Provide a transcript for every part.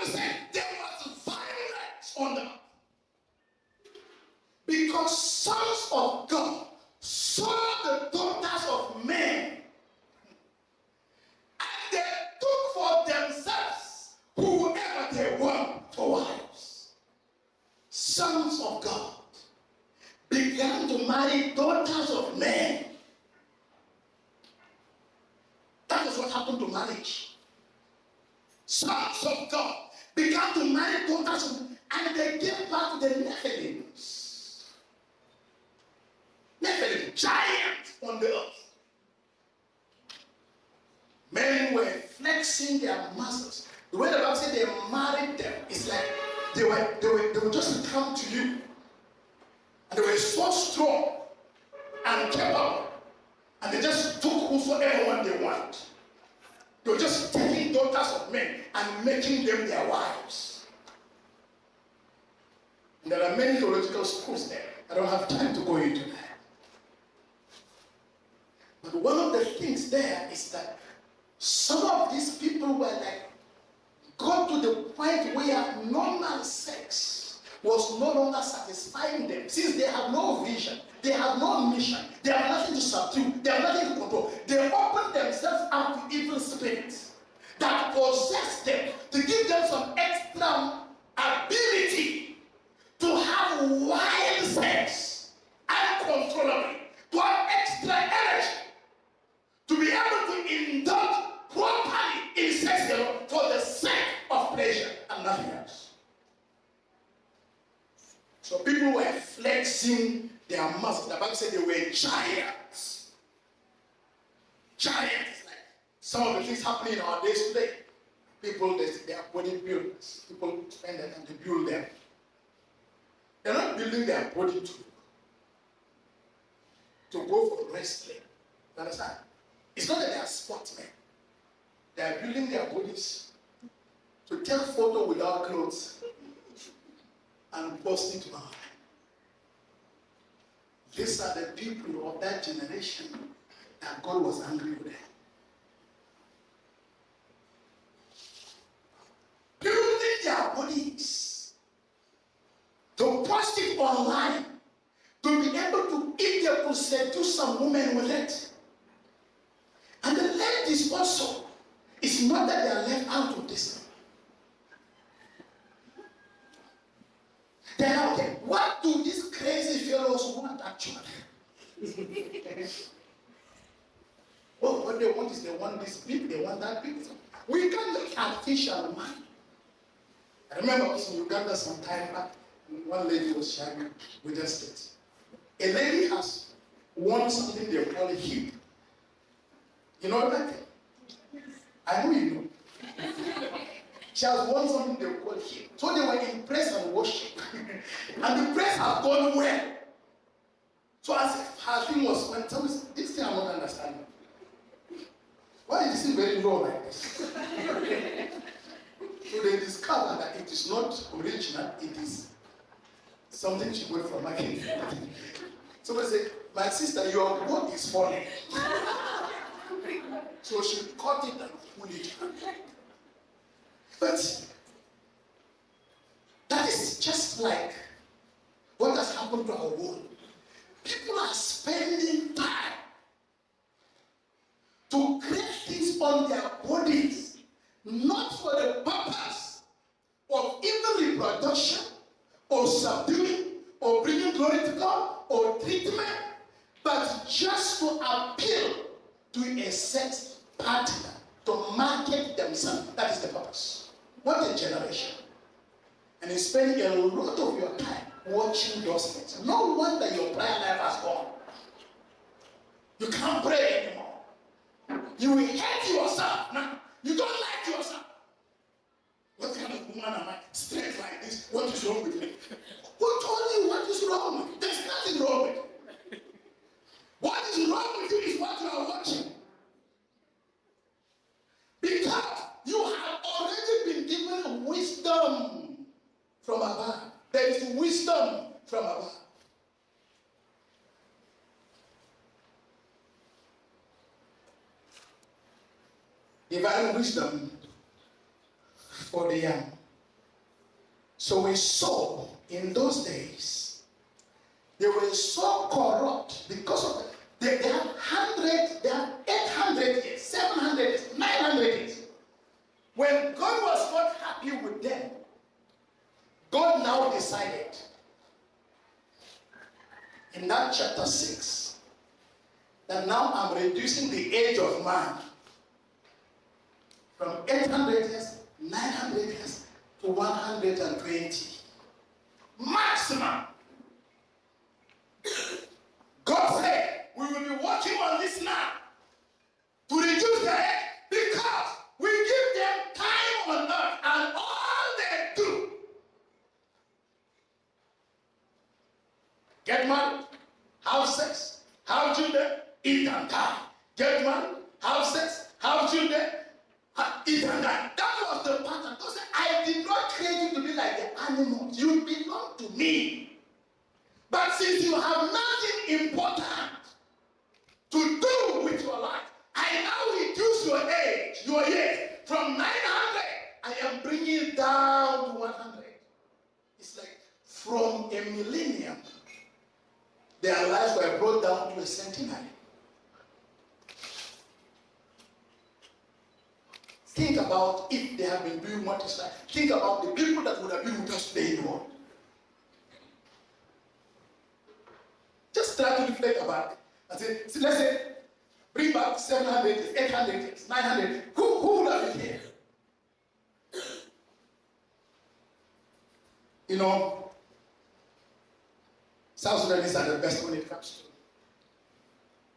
Bible said there was violence on them. Because sons of God saw the daughters of men, and they took for themselves whoever they want for wives. Sons of God began to marry daughters of men. That is what happened to marriage. Sons of God began to marry daughters of men, and they gave birth to the Nephilims. Nephilim, giants on the earth. Men were flexing their muscles. The way the Bible said they married them, it's like they would just come to you. And they were so strong and capable. And they just took whosoever one they want. They were just taking daughters of men and making them their wives. And there are many theological schools there. I don't have time to go into that. But one of the things there is that some of these people were like, got to the point where normal sex was no longer satisfying them, since they have no vision, they have no mission, they have nothing to subdue, they have nothing to control. They open themselves up to evil spirits that possess them to give them some extra ability to have wild sex uncontrollably, to have extra energy, to be able to indulge properly in sex for the sake of pleasure and nothing else. So people were flexing their muscles. The Bible said they were giants. Giants, like some of the things happening in our days today. People, they are bodybuilders. People spend their time to build them. They're not building their body to go for wrestling. You understand? It's not that they are sportsmen. They are building their bodies to take photo without clothes and post it online. These are the people of that generation that God was angry with them. Building their bodies to post it online, to be able to, if they could seduce some women with it. And the ladies also, it's not that they are left out of this. They are okay. What do these crazy fellows want actually? Well, what they want is they want this big, they want that big. We can't make artificial money. I remember I was in Uganda some time back, one lady was sharing with us that a lady has won something they call a hip. You know that thing? I know you know. She has won something they call hip. So they were in praise and worship. And the praise has gone well. So as if her thing was, when tell me, this thing I'm not understanding. Why is it very low like this? So they discovered that it is not original, it is something she got from marketing. Somebody said, my sister, your boat is falling. So she cut it and pulled it out. But that is just like what has happened to our world. People are spending time to create things on their bodies, not for the purpose of either reproduction or subduing or bringing glory to God or treatment, but just to appeal to a sex partner, to market themselves. That is the purpose. What a generation. And you spend a lot of your time watching those things. No wonder your prayer life has gone. You can't pray anymore. You hate yourself now. You don't like yourself. What kind of woman am I? Straight like this. What is wrong with me? Who told you what is wrong with you? There's nothing wrong with you. What is wrong with you is what you are watching. Because you have already been given wisdom from above. There is wisdom from above. Divine wisdom for the young. So we saw in those days, they were so corrupt because of they have 100, they have 800 years, 700 years, 900 years. When God was not happy with them, God now decided in that chapter 6 that now I'm reducing the age of man from 800 years, 900 years to 120. Maximum. God said, we will be working on this now to reduce the age because we give them time on earth and all they do, get married, have sex, have children, eat and die. Get married, have sex, have children, eat and die. That was the pattern. God said, I did not create you to be like the animals. You belong to me. But since you have nothing important to do with your life, I now reduce your years from 900. I am bringing it down to 100. It's like from a millennium, their lives were brought down to a centenary. Think about if they have been doing what is right. Think about the people that would have been with us today in the world. Just try to reflect about it. And say, so let's say, bring back 700 years, 800 years, 900 years. Who would have been here? You know, South Sudanese are the best when it comes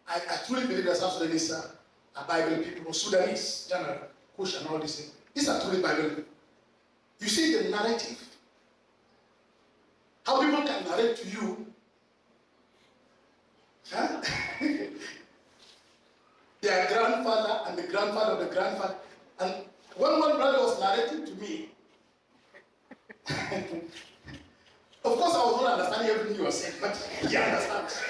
to. I truly believe that South Sudanese are Bible people, Sudanese, general, Kush and all these things. These are truly Bible people. You see the narrative. How people can narrate to you. Huh? Their grandfather and the grandfather of the grandfather. And when one brother was narrating to me, of course I was not understanding everything he was saying, but he understands.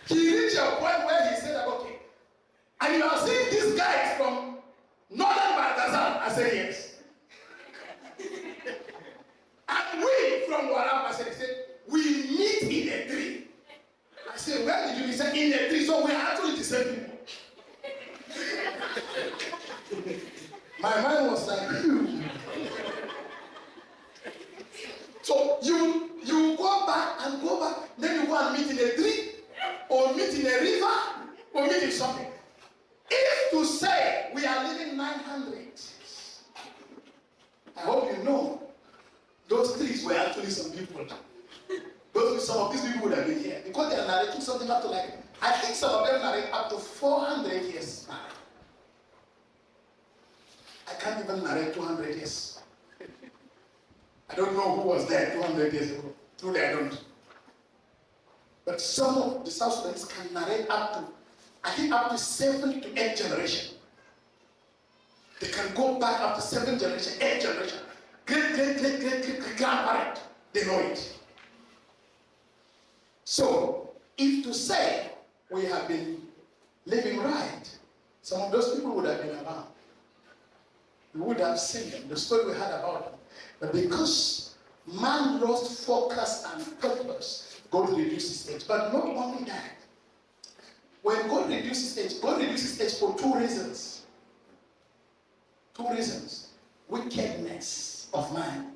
He reached a point where he said, okay, and you are seeing these guys from northern Baltazar? I said, yes. And we from Warab, I said, we meet in a tree. I said, where did you meet? He said, in a tree. So we are actually the same people. My mind was like, so you go back and go back, then you go and meet in a tree, or meet in a river, or meet in something. If to say we are living 900, I hope you know, those trees were actually some people. Some of these people would have been here because they are narrating something up to like, I think some of them narrate up to 400 years back. I can't even narrate 200 years. I don't know who was there 200 years ago. Truly, I don't. But some of the South Sudanese can narrate up to, I think up to 7 to 8 generations. They can go back up to 7 generations, 8 generations. Great grandparent. They know it. So, if to say we have been living right, some of those people would have been around. We would have seen them, the story we had about them. But because man lost focus and purpose, God reduced his age. But not only that. When God reduces age for 2 reasons. 2 reasons. Wickedness of man.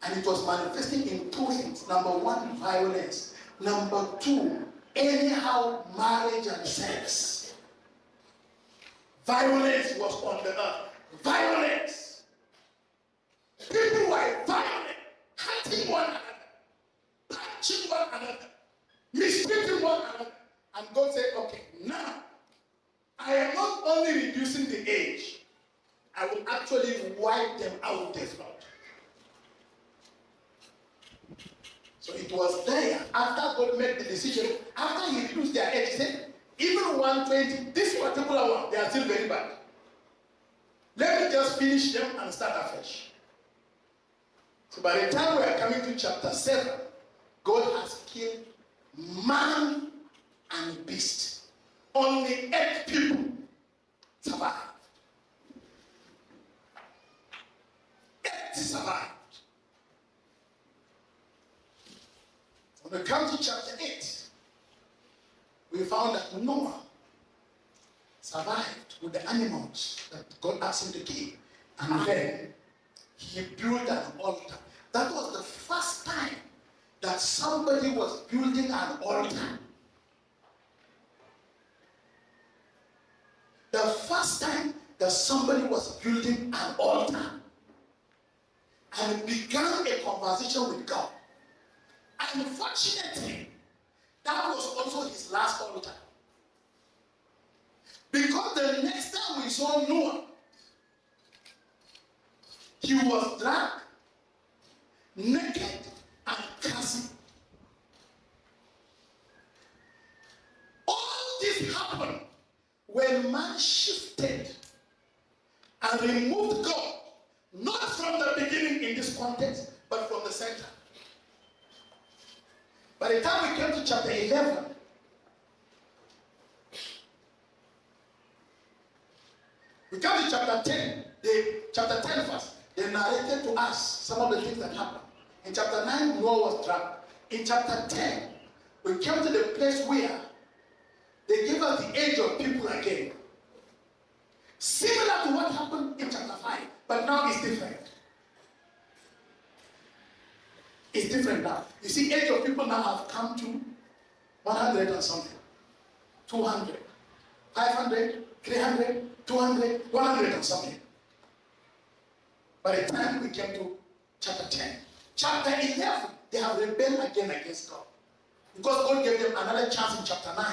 And it was manifesting in 2 things. Number 1, violence. Number 2, anyhow marriage and sex. Violence was on the earth. Violence. People were violent, hurting one another, punching one another, mistreating one another. And God said, okay, now I am not only reducing the age, I will actually wipe them out of the flood. So it was there, after God made the decision, after he reduced their age, he said, even 120, this particular one, they are still very bad. Let me just finish them and start afresh. So by the time we are coming to chapter 7, God has killed man and beast. Only 8 people survived. 8 he survived. When we come to chapter 8, we found that Noah survived with the animals that God asked him to keep. And then he built an altar. That was the first time that somebody was building an altar. The first time that somebody was building an altar. And it began a conversation with God. Unfortunately, that was also his last altar. Because the next time we saw Noah, he was drunk, naked, and cursing. All this happened when man shifted and removed God, not from the beginning in this context, but from the center. By the time we came to chapter 11, we come to chapter 10, chapter 10 first. They narrated to us some of the things that happened. In chapter 9, Noah was drunk. In chapter 10, we came to the place where they gave us the age of people again. Similar to what happened in chapter 5, but now it's different. It's different now. You see, age of people now have come to 100 and something. 200, 500, 300, 200, 100 and something. By the time we came to chapter 10, chapter 11, they have rebelled again against God. Because God gave them another chance in chapter 9.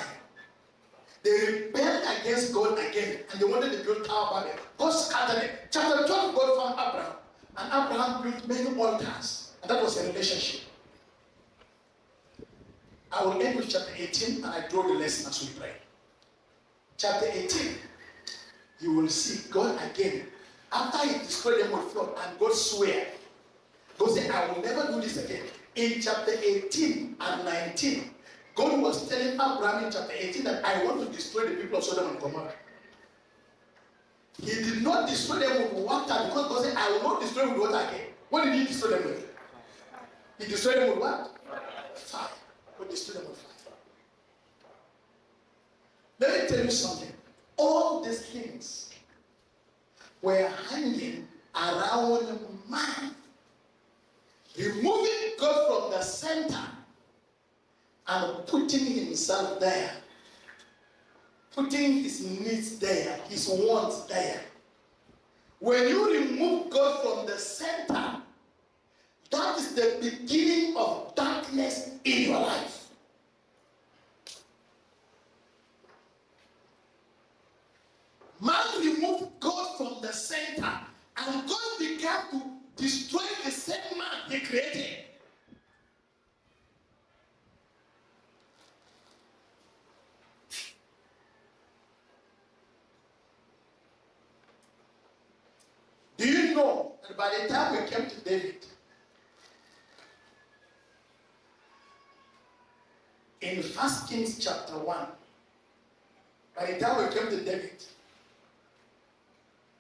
They rebelled against God again, and they wanted to build Tower Babel. God scattered them. Chapter 12, God found Abraham, and Abraham built many altars, and that was a relationship. I will end with chapter 18, and I draw the lesson as we pray. Chapter 18, you will see God again. After he destroyed them with flood, and God swear, God said, I will never do this again. In chapter 18 and 19, God was telling Abraham in chapter 18 that I want to destroy the people of Sodom and Gomorrah. He did not destroy them with water because God said, I will not destroy them with water again. What did he destroy them with? He destroyed them with what? Fire. God destroyed them with fire. Let me tell you something. All these things were hanging around man, removing God from the center and putting himself there, putting his needs there, his wants there. When you remove God from the center, that is the beginning of darkness in your life. Man removed God from the center, and God began to destroy the same man he created. Do you know that by the time we came to David, in 1 Kings chapter 1, by the time we came to David,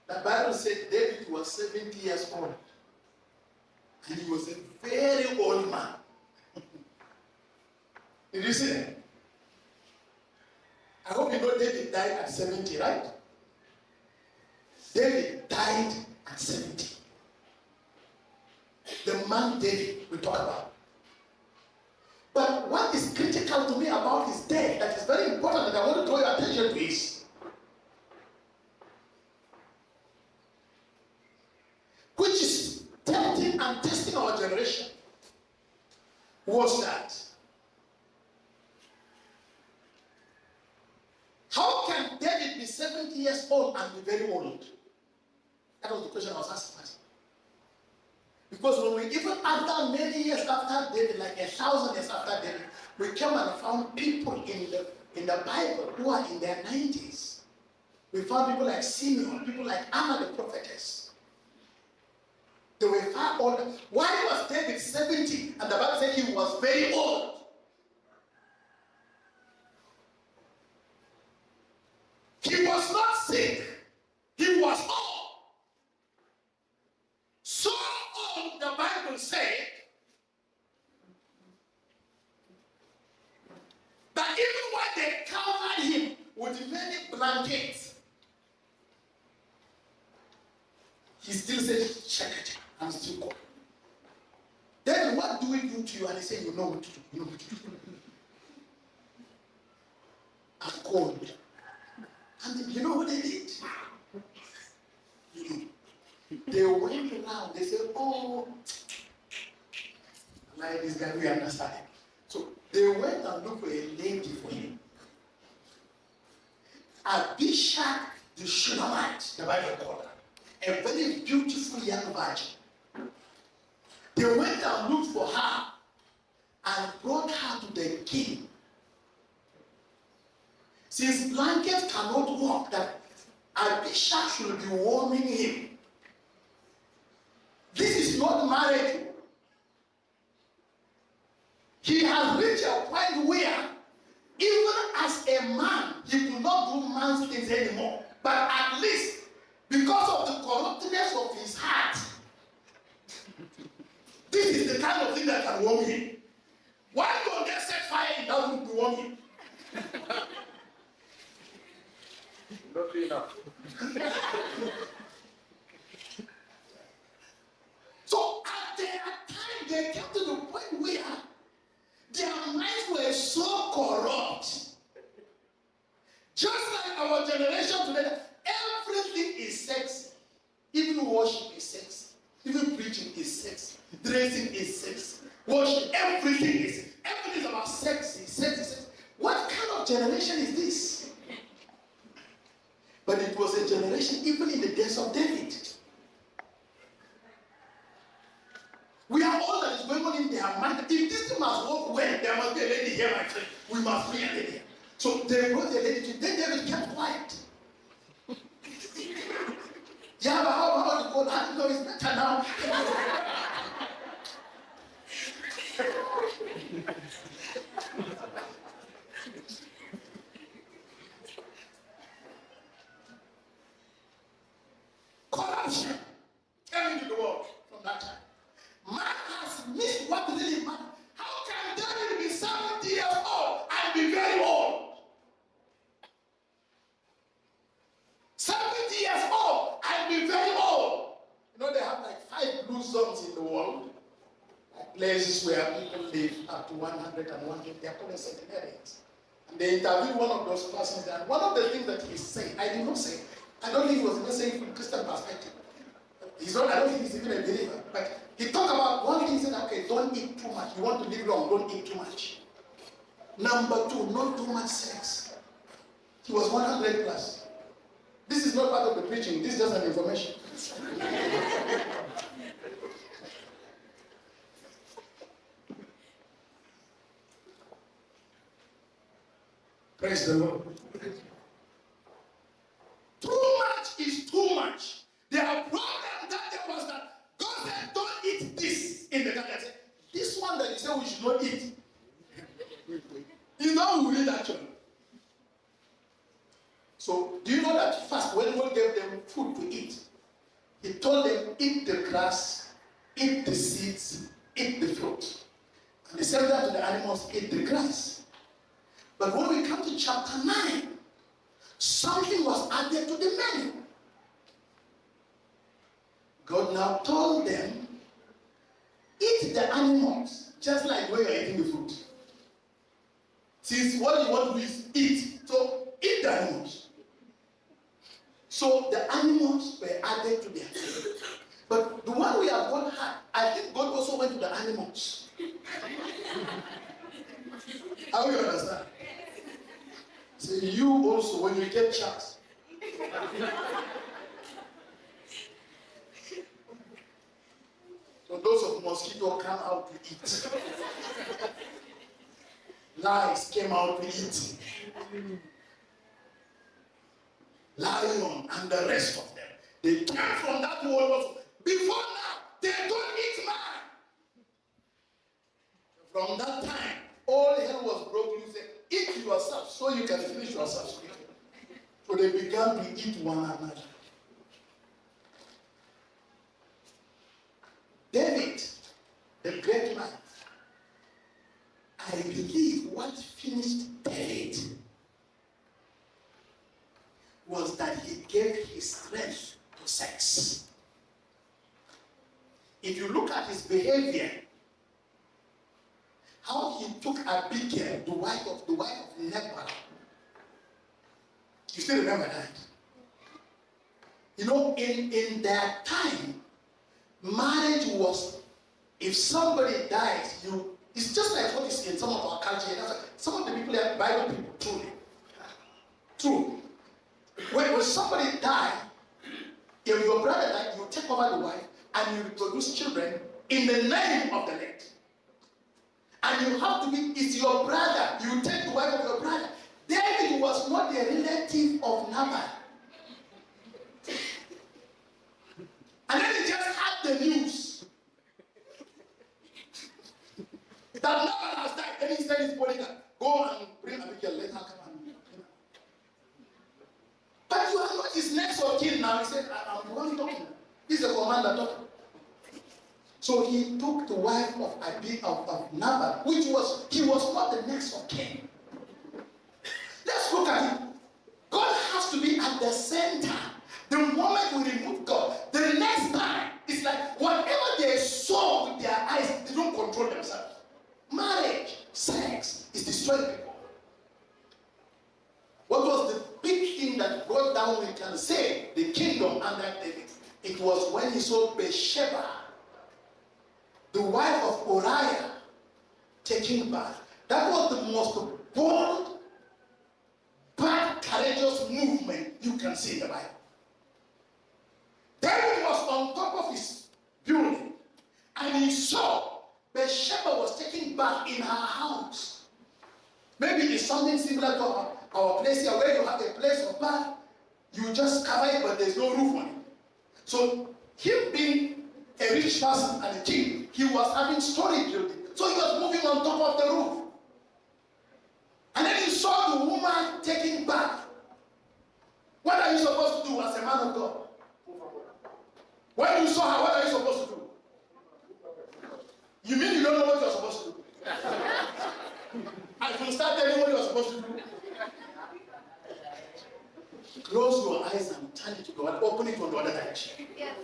the Bible said David was 70 years old. And he was a very old man. Did you see that? I hope you know David died at 70, right? David died at 70. The man David we talk about. But what is critical to me about his death that is very important that I want to draw your attention to is, which is tempting and testing our generation, was that how can David be 70 years old and be very old? That was the question I was asking myself. Because when we, even after many years after David, like 1,000 years after David, we came and found people in the Bible who are in their 90s. We found people like Simeon, people like Anna the prophetess. They were far older. Why was David 70 and the Bible said he was very old? He was not sick. He was old. So old blanket, he still says, check, I'm still cold. Then what do we do to you? And they say, you know what to do. You know what to do. I'm cold. And you know what they did? They went around. They said, oh, like this guy, we understand. So they went and looked for a lady for him. Abishag the Shunammite, the Bible called her, a very beautiful young virgin. They went and looked for her and brought her to the king. Since blanket cannot walk, that Abishag should be warming him. This is not marriage. He has reached a point where, even as a man, he could not do man's things anymore. But at least, because of the corruptness of his heart, this is the kind of thing that can warm him. Why don't they set fire in that room to warm him? Not enough. So at their time, they came to the point where their minds were so corrupt. Just like our generation today, everything is sexy. Even worship is sexy. Even preaching is sexy. Dressing is sexy. Worship, everything is about sexy. What kind of generation is this? But it was a generation even in the days of David. We are all that is going on in their mind. If this thing must work well, there must be a lady here, my friend. We must be a lady here. So they brought the lady to, then David kept quiet. Yeah, but how the cold? I know it's better now. Corruption came into the world from that time. Man has missed what really matters. How can David be 70 years old and be very old? 70 years old and be very old. You know, they have like 5 blue zones in the world. Like places where people live up to 100 and 100. They are called centenarians. And they interviewed one of those persons, and one of the things that he said, I did not say, I don't think he was even saying from a Christian perspective. I don't think he's even a believer. But he talked about one thing, he said, okay, don't eat too much. You want to live long, don't eat too much. Number 2, not too much sex. He was 100 plus. This is not part of the preaching, this is just an information. Praise the Lord. Too much is too much. There are problems that there was that God said, don't eat this in the garden. Said, this one that you said we should not eat. Is not we read actually. So, do you know that first, when God gave them food to eat, He told them, eat the grass, eat the seeds, eat the fruit. And He said that to the animals, eat the grass. But when we come to chapter 9, something was added to the menu. God now told them, eat the animals, just like when you're eating the fruit. Since what you want to do is eat, so eat the animals. So the animals were added to their food. But the one we have got had, I think God also went to the animals. How do you understand? So you also, when you get chance, so those of mosquito come out to eat. Lice came out to eat. Lion and the rest of them. They came from that world also. Before now, they don't eat man. From that time, all hell was broken. You said, eat yourself so you can finish yourself. So they began to eat one another. David, the great man, I believe what finished David to sex. If you look at his behavior, how he took Abigail, the wife of Nabal. You still remember that? You know, in that time, marriage was, if somebody dies, it's just like what is in some of our culture. Some of the people are Bible people, truly. True. When somebody dies, if your brother died, you take over the wife and you produce children in the name of the late. And you have to be, it's your brother. You take the wife of your brother. David was not a relative of Nabal. And then he just had the news that Nabal has died. Then he said his bodyguard, go and bring Abigail, let her come and but you are not his next of kin now. He said, I'm the one talking. He's the commander talking. So he took the wife of Nabal, he was not the next of kin. Let's look at it. God has to be at the center. The moment we remove God, the next time, it's like whatever they saw with their eyes, they don't control themselves. Marriage, sex, is destroying people. What was the big thing that brought down, we can say, the kingdom under David? It was when he saw Bathsheba, the wife of Uriah, taking birth. That was the most bold, bad, courageous movement you can see in the Bible. David was on top of his building, and he saw Bathsheba was taking birth in her house. Maybe it's something similar to our place here, where you have a place of birth, you just cover it, but there's no roof on it. So him being a rich person and a king, he was having storage building. So he was moving on top of the roof. And then he saw the woman taking bath. What are you supposed to do as a man of God? When you saw her, what are you supposed to do? You mean you don't know what you're supposed to do? I will start telling you what you're supposed to do. Close your eyes and turn it to God. Open it from the other direction. Yes.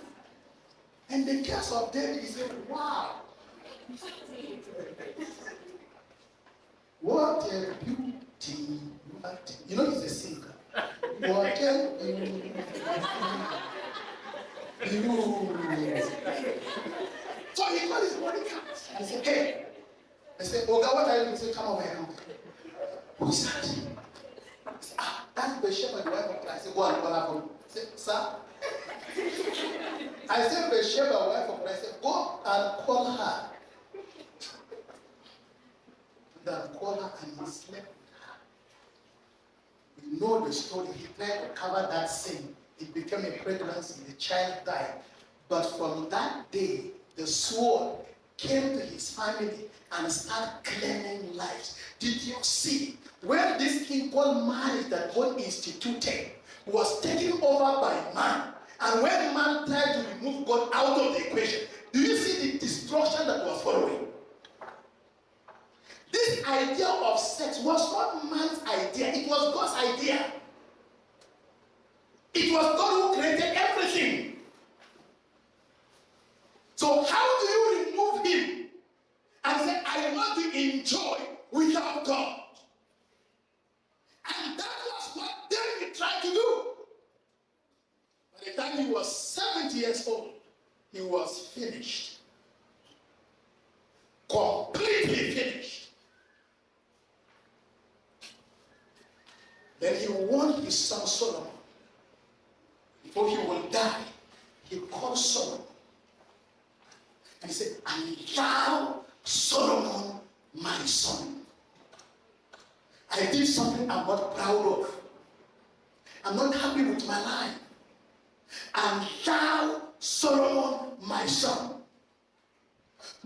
And the case of David, he said, wow. What a beauty. You know he's a singer. What a beauty. So he called his bodyguard. I said, hey. I said, Oga, what are you doing? He said, come over here. Who's that? I said, that's Bathsheba, the wife of Christ. I said, go and call her for me. I said, sir? I said, Bathsheba, wife of Christ. I said, go and call her. Then call her and he slept with her. We know the story. He tried to cover that sin. It became a pregnancy. The child died. But from that day, the sword came to his family and started claiming lives. Did you see? When this thing called marriage that God instituted was taken over by man, and when man tried to remove God out of the equation, do you see the destruction that was following? This idea of sex was not man's idea, it was God's idea. It was God who created everything. So how do you remove him and say, I want to enjoy without God? And that was what David tried to do. By the time he was 70 years old, he was finished. Completely finished. Then he warned his son Solomon. Before he will die, he called Solomon. And he said, and thou, Solomon, my son, I did something I'm not proud of. I'm not happy with my life. And thou, Solomon, my son,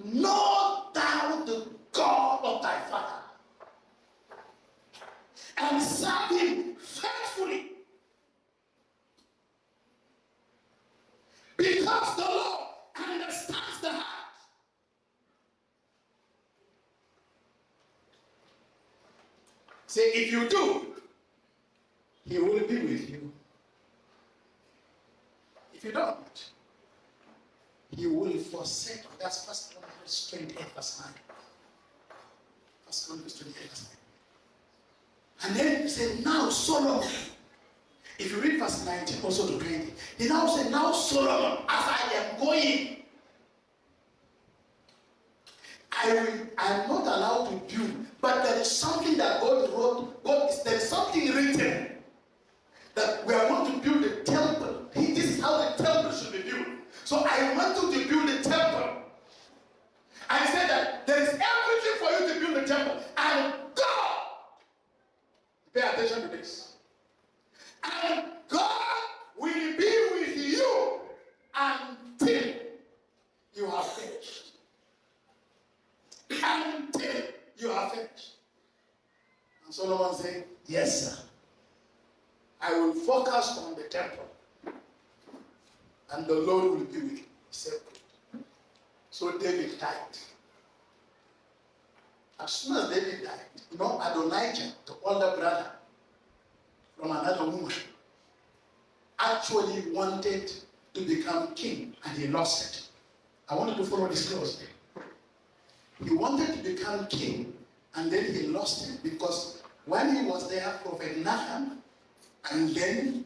know thou the God of thy father, and serve him faithfully. Because the Lord understands the heart. Say, if you do, he will be with you. If you don't, he will forsake. That's 1 Chronicles 28 verse 9. 1 Chronicles 28 verse 9. And then he said, now Solomon. If you read verse 19 also to 20, he now said, now Solomon, as I am going, I'm not allowed to build, but there is something that God wrote. There is something written that we are going to build a temple. This is how the temple should be built. So I want you to build a temple. I said that there is everything for you to build a temple, and God, pay attention to this, and God will be with you until you have finished. Until you have finished. And Solomon said, yes, sir. I will focus on the temple. And the Lord will be with you. He said, good. So David died. As soon as David died, Adonijah, the older brother from another woman, actually wanted to become king, and he lost it. I want you to follow this closely. He wanted to become king, and then he lost it because when he was there, Prophet Nathan, and then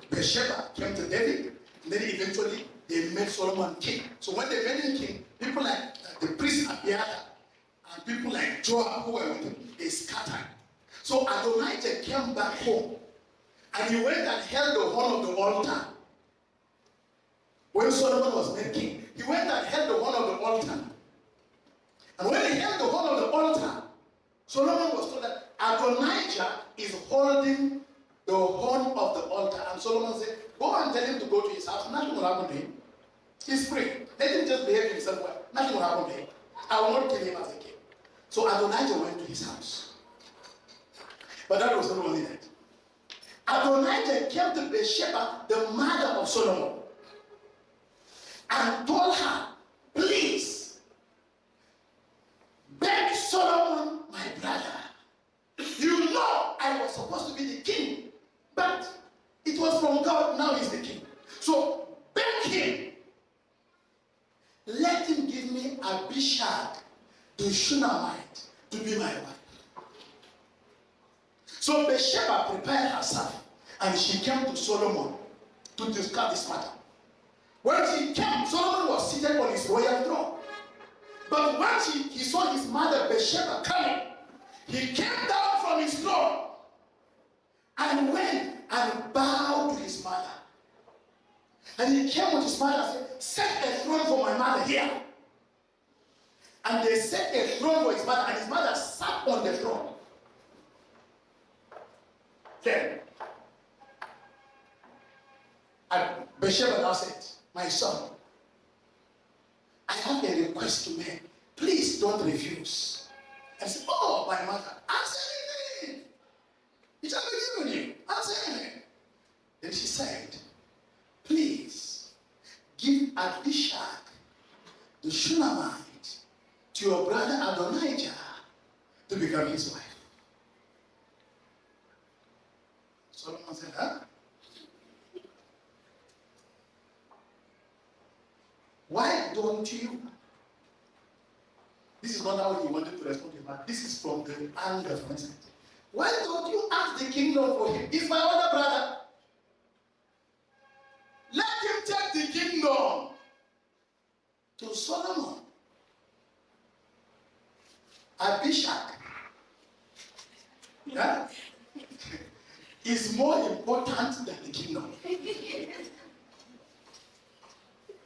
Bathsheba came to David, and then eventually they made Solomon king. So when they made him king, people like the priest Abiathar and people like Joab who were with him, they scattered. So Adonijah came back home, and he went and held the horn of the altar. When Solomon was made king, he went and held the horn of the altar. And when he held the horn of the altar, Solomon was told that Adonijah is holding the horn of the altar. And Solomon said, go and tell him to go to his house. Nothing will happen to him. He's free. Let him just behave himself well. Nothing will happen to him. I will not kill him as a king. So Adonijah went to his house. But that was not only that. Adonijah came to Bathsheba, the mother of Solomon, and told her, please, beg Solomon, my brother. You know I was supposed to be the king, but it was from God, now he's the king. So beg him, let him give me Abishag, the Shunammite, to be my wife. So Bathsheba prepared herself, and she came to Solomon to discuss this matter. When she came, Solomon was seated on his royal throne. But when he saw his mother Bathsheba coming, he came down from his throne and went and bowed to his mother. And he came with his mother and said, set a throne for my mother here. And they set a throne for his mother, and his mother sat on the throne. Then, and Bathsheba now said, my son, I have a request to make. Please don't refuse. And said, oh, my mother, ask anything. It shall be given you. Ask anything. Then she said, please give Abishag, the Shunammite, to your brother Adonijah to become his wife. Solomon said, huh? Why don't you? This is not how he wanted to respond to him, but this is from the anger from his side. Why don't you ask the kingdom for him? He's my older brother. Let him take the kingdom to Solomon. Abishag, yeah, is more important than the kingdom. In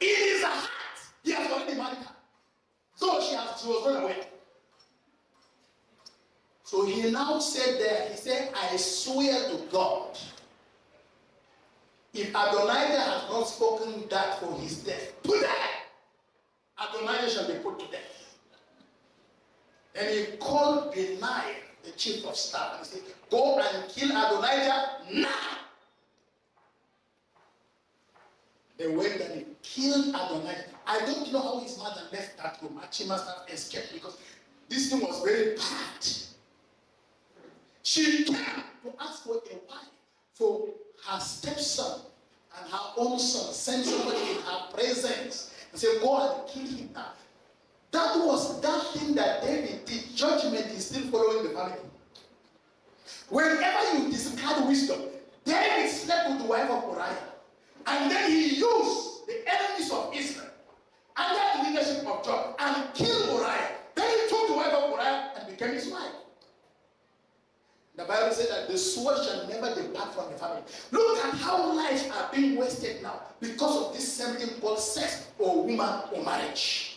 his heart, he has already married her. So she was not aware. So he now said there, he said, I swear to God, if Adonijah has not spoken that for his death, today, Adonijah shall be put to death. And he called Benaiah, the chief of staff, and said, go and kill Adonijah now. They went and they killed Adonijah. I don't know how his mother left that room. She must have escaped because this thing was very bad. She came to ask for a wife for her stepson her own son, send somebody in her presence and say, go and kill him now. That was that thing that David did. Judgment is still following the family. Whenever you discard wisdom, David slept with the wife of Uriah. And then he used the enemies of Israel under the leadership of Joab and killed Uriah. Then he took the wife of Uriah and became his wife. The Bible said that the sword shall never depart from the family. Look at how lives are being wasted now because of this same thing called sex or woman or marriage.